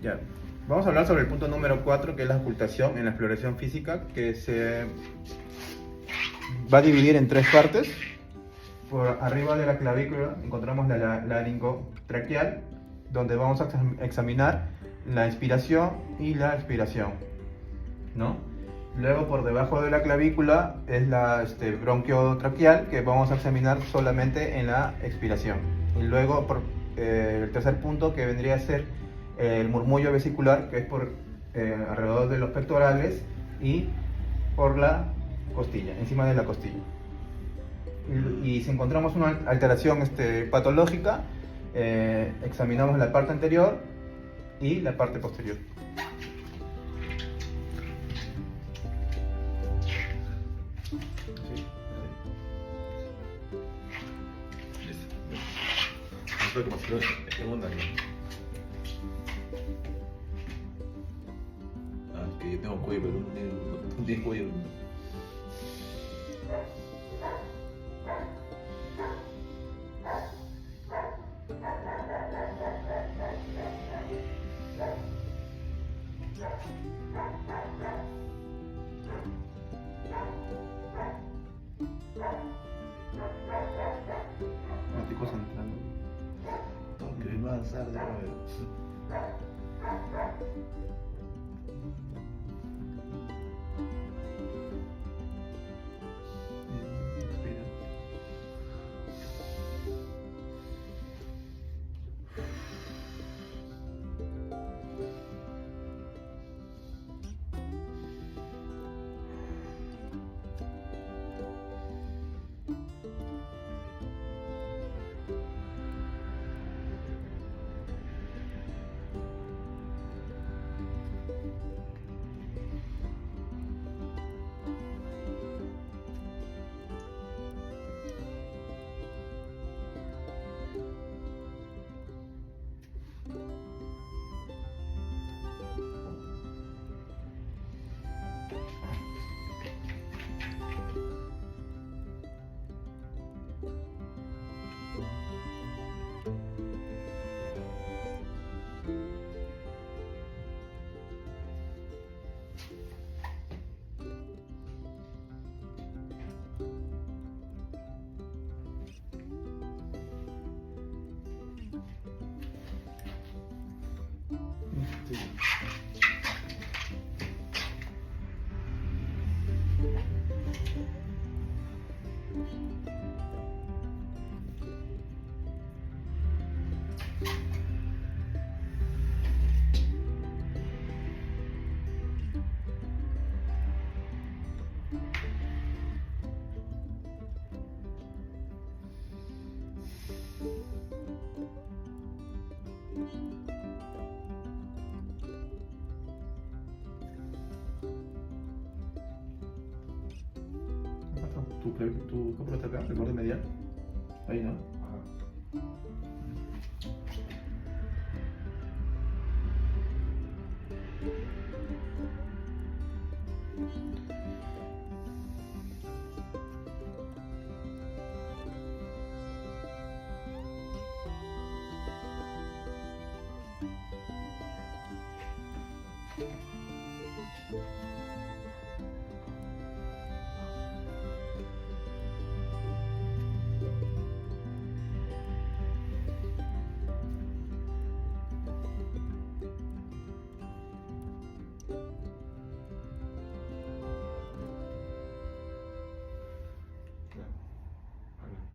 Ya. Vamos a hablar sobre el punto número 4, que es la ocultación en la exploración física, que se va a dividir en tres partes. Por arriba de la clavícula encontramos la laringotraqueal, donde vamos a examinar la inspiración y la expiración, ¿no? Luego por debajo de la clavícula es la bronquiotraqueal, que vamos a examinar solamente en la expiración. Y luego por el tercer punto, que vendría a ser el murmullo vesicular, que es por alrededor de los pectorales y por la costilla, encima de la costilla. Y si encontramos una alteración patológica, examinamos la parte anterior y la parte posterior. Como si no onda aquí. Ah, es que yo tengo cuello, pero no tiene cuello. Me estoy concentrando. Que va a avanzar de nuevo. Respira. Sí. ¿Tu cómo está acá? ¿El borde medial? Ahí, ¿no?